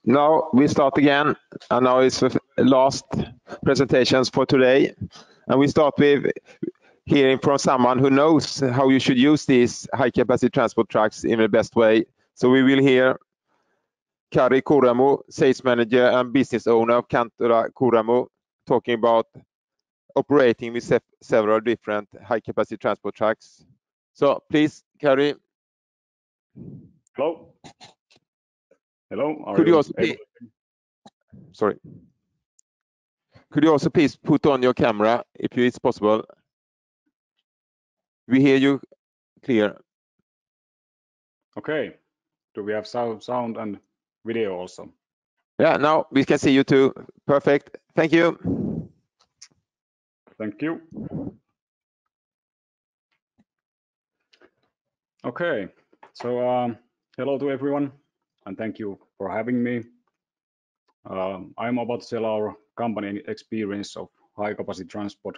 Now we start again, and now it's the last presentations for today. And we start with hearing from someone who knows how you should use these high-capacity transport trucks in the best way. So we will hear Karri Koramo, sales manager and business owner of Kantola Koramo, talking about operating with several different high-capacity transport trucks. So please, Karri. Hello. Hello. Could you also please put on your camera if it's possible? We hear you clear. Okay. Do we have sound and video also? Yeah, now we can see you too. Perfect. Thank you. Thank you. Okay. So hello to everyone, and thank you for having me. I'm about to tell our company experience of high capacity transport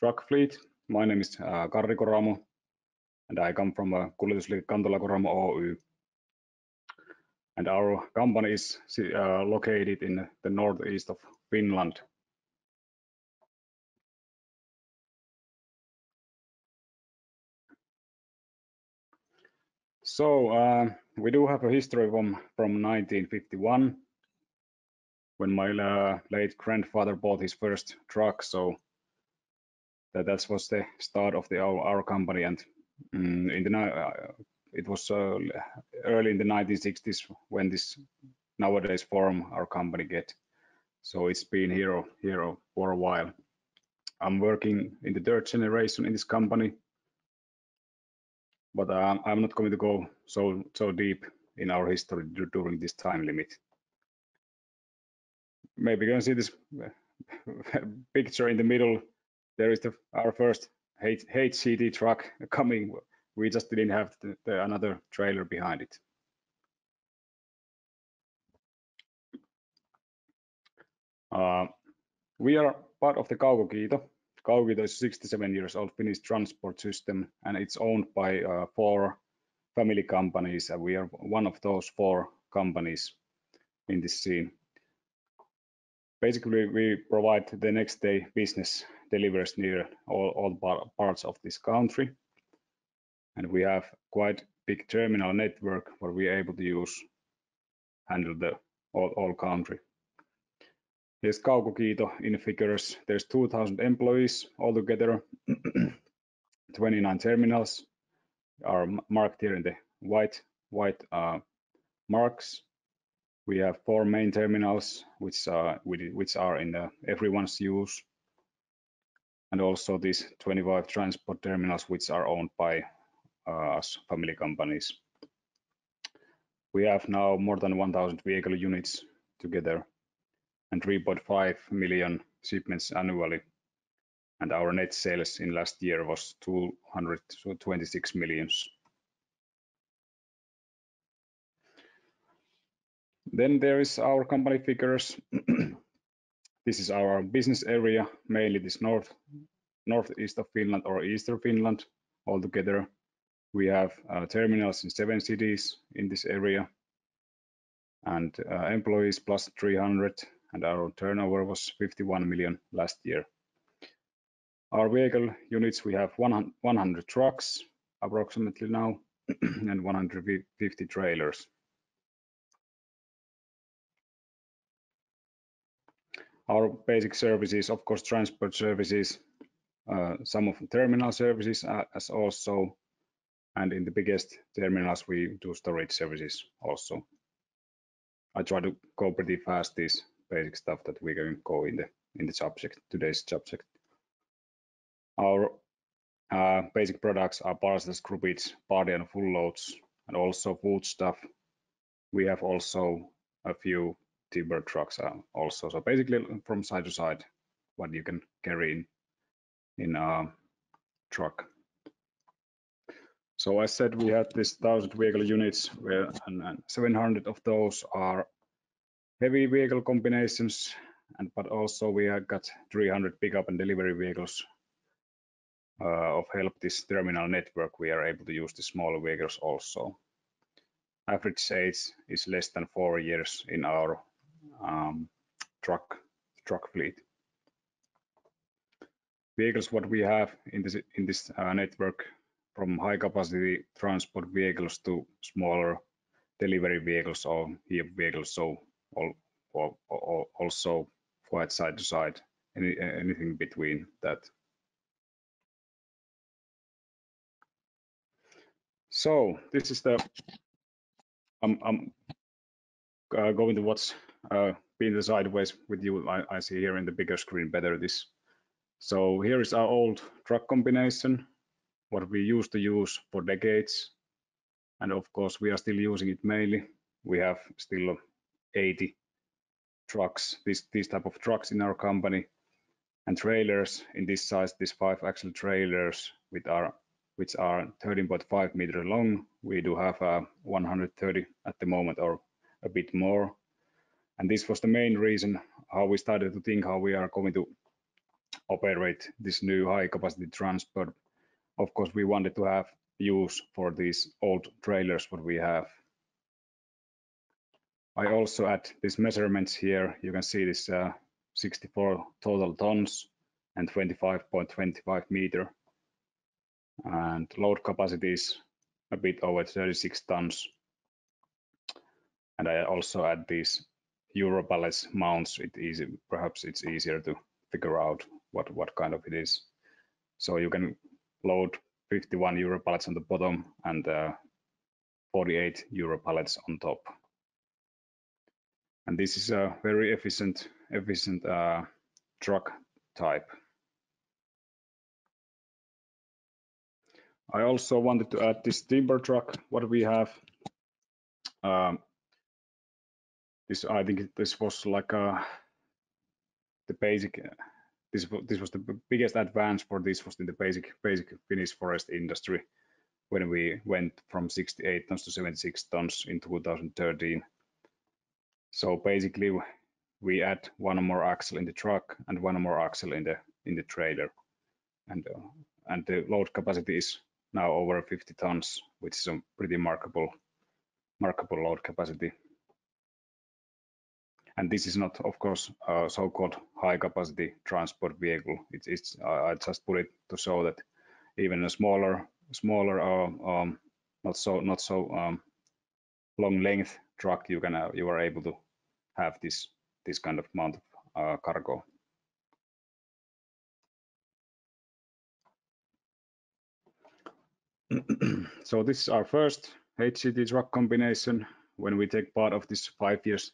truck fleet. My name is Karri Koramo, and I come from kuljetusliike Kantola Koramo Oy. And our company is located in the northeast of Finland. So we do have a history from 1951, when my late grandfather bought his first truck. So that was the start of our company, and it was early in the 1960s when this nowadays form our company get. So it's been here for a while. I'm working in the third generation in this company, but I'm not going to go so deep in our history during this time limit. Maybe you can see this picture in the middle. There is our first HCT truck coming. We just didn't have another trailer behind it. We are part of the Kaukokiito. Kaukokiito is 67 years old Finnish transport system, and it's owned by 4 family companies, and we are one of those 4 companies in this scene. Basically, we provide the next day business deliveries near all parts of this country, and we have quite big terminal network where we are able to handle the all country. Here's Kaukokiito in figures. There's 2,000 employees altogether. 29 terminals are marked here in the white marks. We have 4 main terminals which are in everyone's use, and also these 25 transport terminals which are owned by us family companies. We have now more than 1,000 vehicle units together and 3.5 million shipments annually, and our net sales in last year was 226 million. Then there is our company figures. This is our business area, mainly this northeast of Finland or eastern Finland altogether. We have terminals in 7 cities in this area, and employees plus 300, and our turnover was 51 million last year. Our vehicle units, we have 100 trucks approximately now and 150 trailers. Our basic services, of course, transport services, some of the terminal services as also, and in the biggest terminals we do storage services also. I try to go pretty fast this basic stuff that we can go in the subject, today's subject. Our basic products are parcels, groupage, party and full loads, and also food stuff. We have also a few timber trucks also. So basically from side to side, what you can carry in a truck. So I said we had this 1,000 vehicle units, and 700 of those are heavy vehicle combinations, but also we have got 300 pickup and delivery vehicles of help this terminal network. We are able to use the smaller vehicles also. average age is less than 4 years in our truck fleet. Vehicles what we have in this network, from high capacity transport vehicles to smaller delivery vehicles or HEAP vehicles, so also quite side to side, anything between that. So this is the I'm going to watch being the sideways with you. I see here in the bigger screen better this. So here is our old truck combination, what we used to use for decades, and of course we are still using it mainly. We have still 80 trucks, these type of trucks in our company, and trailers in this size, these 5-axle trailers which are 13.5 meter long. We do have 130 at the moment, or a bit more. And this was the main reason how we started to think how we are going to operate this new high capacity transport. Of course, we wanted to have use for these old trailers what we have. I also add these measurements here. You can see this 64 total tons and 25.25 meter. And load capacity is a bit over 36 tons. And I also add these Euro pallets mounts. Perhaps it's easier to figure out what kind of it is. So you can load 51 Euro pallets on the bottom and 48 Euro pallets on top. And this is a very efficient truck type. I also wanted to add this timber truck, what we have. I think this was like the basic. This was the biggest advance for this was in the basic Finnish forest industry when we went from 68 tons to 76 tons in 2013. So basically, we add one more axle in the truck and one more axle in the trailer, and the load capacity is now over 50 tons, which is a pretty remarkable load capacity. And this is not, of course, a so-called high-capacity transport vehicle. I just put it to show that even a smaller, not so long length truck, you are able to have this kind of amount of cargo. So this is our first HCT truck combination when we take part of this 5 years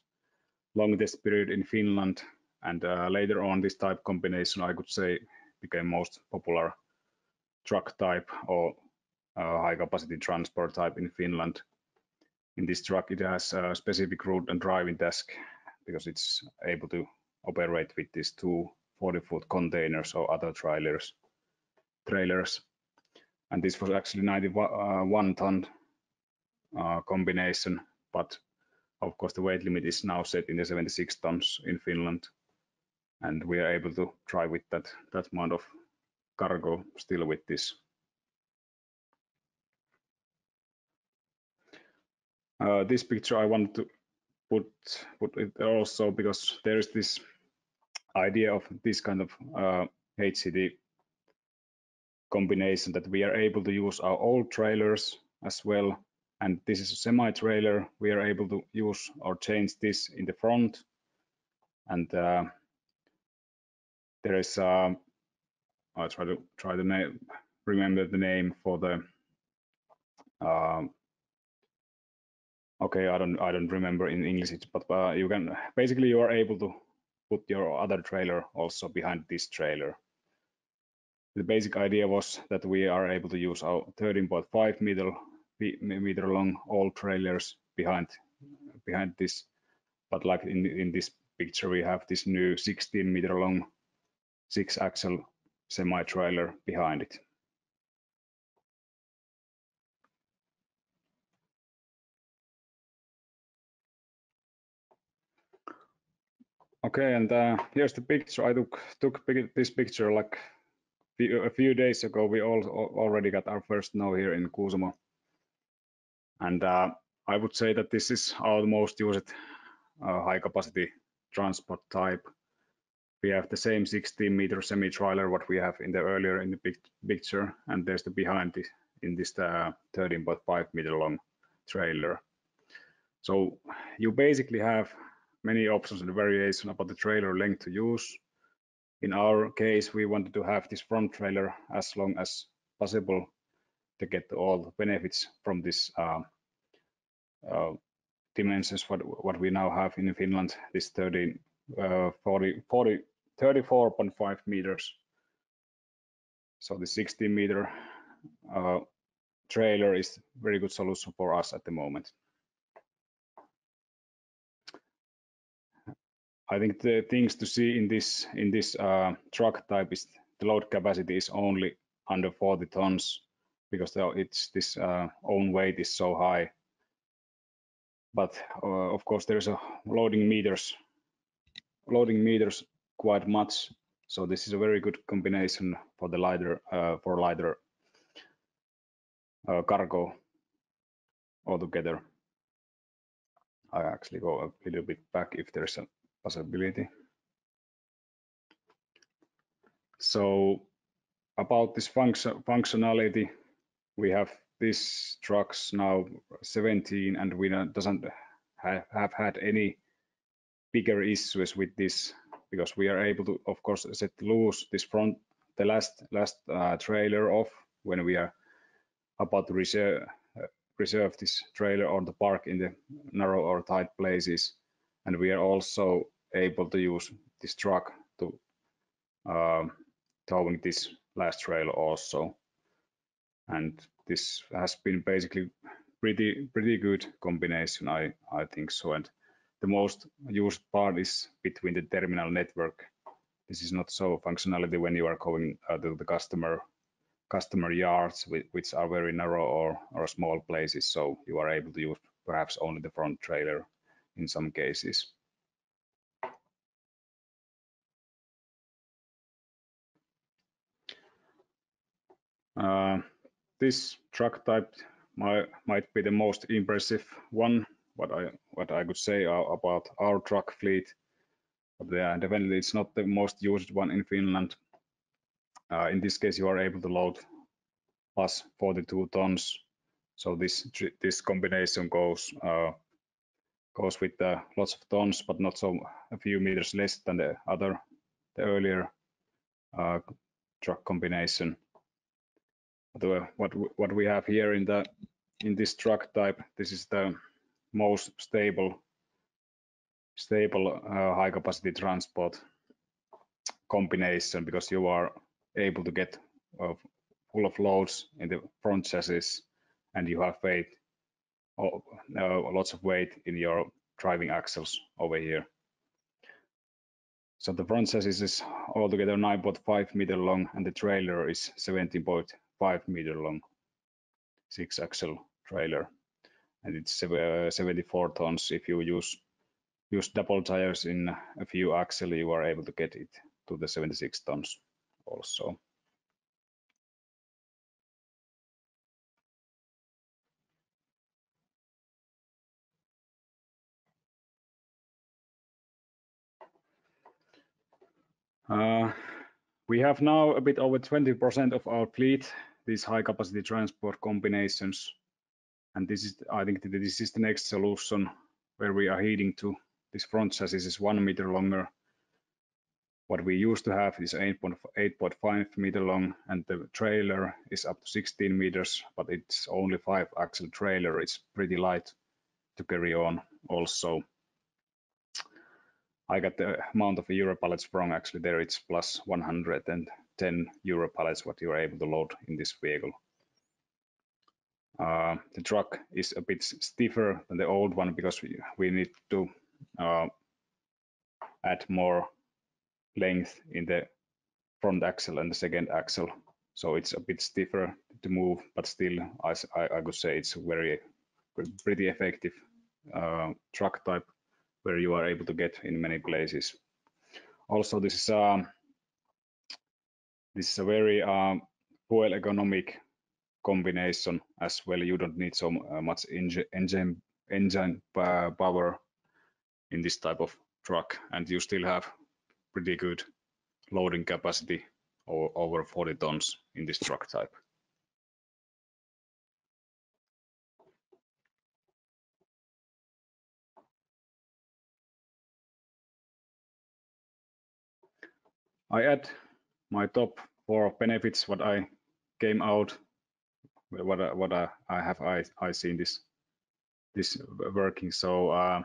long test period in Finland, and later on this type combination, I could say, became most popular truck type or high capacity transport type in Finland. In this truck it has a specific route and driving desk because it's able to operate with these two 40-foot containers or other trailers. And this was actually 91 ton combination, but of course the weight limit is now set in the 76 tons in Finland, and we are able to drive with that amount of cargo still with this. This picture I wanted to put it also because there is this idea of this kind of HCT combination that we are able to use our old trailers as well, and this is a semi-trailer. We are able to use or change this in the front, and there is I'll try to remember the name for the okay, I don't remember in English, but you can basically you are able to put your other trailer also behind this trailer. The basic idea was that we are able to use our 13.5 meter long old trailers behind this, but like in this picture we have this new 16 meter long 6-axle semi-trailer behind it. Okay, and here's the picture. I took this picture like a few days ago. We already got our first snow here in Kuusamo, and I would say that this is our most used high capacity transport type. We have the same 16-meter semi-trailer what we have in the earlier in the picture, and there's the behind this in this 13.5-meter long trailer. So you basically have many options and variation about the trailer length to use. In our case, we wanted to have this front trailer as long as possible to get all the benefits from this dimensions what we now have in Finland, this 34.5 meters. So the 16-meter trailer is very good solution for us at the moment. I think the things to see in this truck type is the load capacity is only under 40 tons because it's this own weight is so high. But of course there's a loading meters quite much. So this is a very good combination for the lighter cargo altogether. I actually go a little bit back if there's a possibility. So about this functionality, we have these trucks now 17, and we doesn't have had any bigger issues with this because we are able to, of course, set loose this the last trailer off when we are about to reserve this trailer or the park in the narrow or tight places, and we are also able to use this truck to towing this last trailer also, and this has been basically pretty good combination, I think so. And the most used part is between the terminal network. This is not so functionality when you are going to the customer yards, which are very narrow or small places, so you are able to use perhaps only the front trailer in some cases. This truck type might be the most impressive one, what I could say about our truck fleet. But definitely it's not the most used one in Finland. In this case, you are able to load plus 42 tons. So this combination goes with lots of tons, but not so a few meters less than the earlier truck combination. What we have here in this truck type, this is the most stable high capacity transport combination because you are able to get full of loads in the front chassis, and you have weight, lots of weight in your driving axles over here. So the front chassis is altogether 9.5 meter long, and the trailer is 17.5 meter long, 6-axle trailer, and it's 74 tons. If you use double tires in a few axle, you are able to get it to the 76 tons also. We have now a bit over 20% of our fleet, these high capacity transport combinations. And this is, I think this is the next solution where we are heading to. This front chassis is 1 meter longer. What we used to have is 8.5 meter long, and the trailer is up to 16 meters, but it's only 5-axle trailer. It's pretty light to carry on also. I got the amount of euro pallets wrong. Actually, there it's plus 110 euro pallets what you are able to load in this vehicle. The truck is a bit stiffer than the old one because we need to add more length in the front axle and the second axle. So it's a bit stiffer to move, but still I could say it's pretty effective truck type where you are able to get in many places. Also, this is a very fuel economic combination as well. You don't need so much engine engine power in this type of truck, and you still have pretty good loading capacity over 40 tons in this truck type. I add my top 4 benefits what I came out, what I seen this working. So I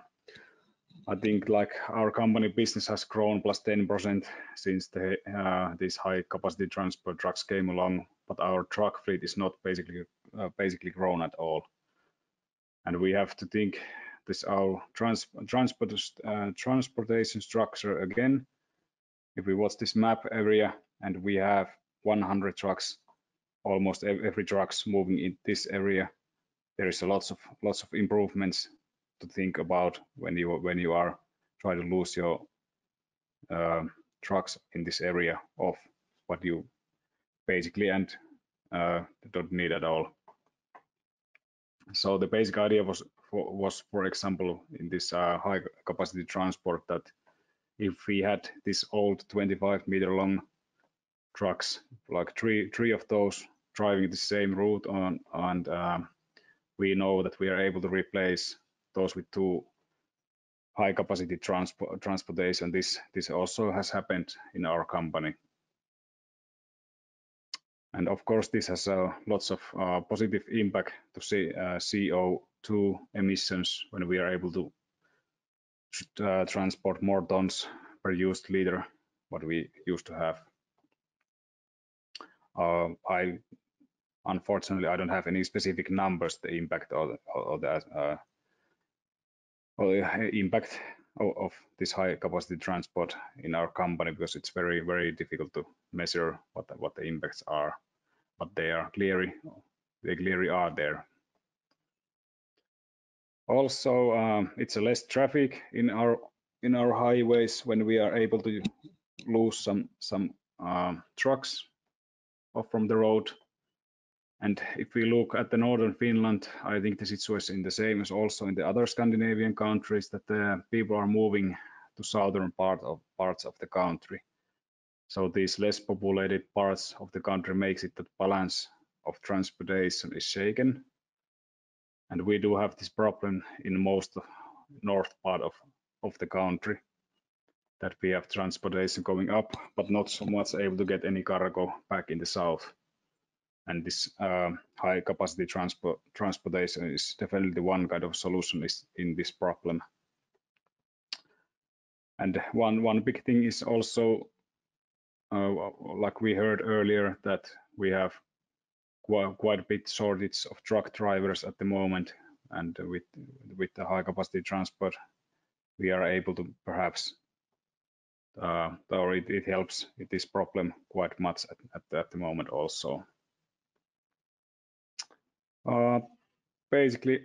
think like our company business has grown plus 10% since these high capacity transport trucks came along, but our truck fleet is not basically grown at all. And we have to think this our transportation structure again. If we watch this map area and we have 100 trucks, almost every truck's moving in this area, there is lots of improvements to think about when you are trying to lose your trucks in this area of what you basically and don't need at all. So the basic idea was for example in this high capacity transport that if we had this old 25-meter long trucks, like three of those driving the same route on, and we know that we are able to replace those with 2 high capacity transportation. This also has happened in our company. And of course, this has lots of positive impact to CO2 emissions when we are able to transport more tons per used liter what we used to have. Unfortunately, I don't have any specific numbers, the impact or the impact of this high capacity transport in our company, because it's very difficult to measure what the impacts are, but they clearly are there. Also, it's a less traffic in our highways when we are able to lose some trucks off from the road. And if we look at the northern Finland, I think the situation is the same as also in the other Scandinavian countries, that the people are moving to southern parts of the country. So these less populated parts of the country makes it that balance of transportation is shaken. And we do have this problem in most north part of the country, that we have transportation going up, but not so much able to get any cargo back in the south. And this high capacity transportation is definitely one kind of solution in this problem. And one big thing is also, like we heard earlier, that we have quite a bit shortage of truck drivers at the moment, and with the high capacity transport, we are able to perhaps, or it helps with this problem quite much at the moment also. Basically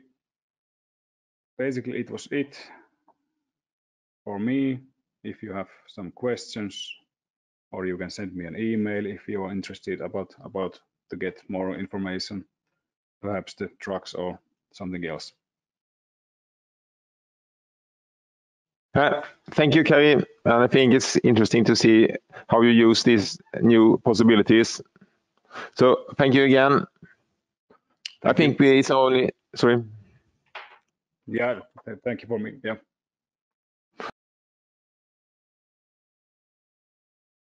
it was it for me. If you have some questions, or you can send me an email if you are interested about to get more information, perhaps the trucks or something else. Thank you, Karri. And I think it's interesting to see how you use these new possibilities. So thank you again. I think it's only, sorry. Yeah, thank you for me. Yeah.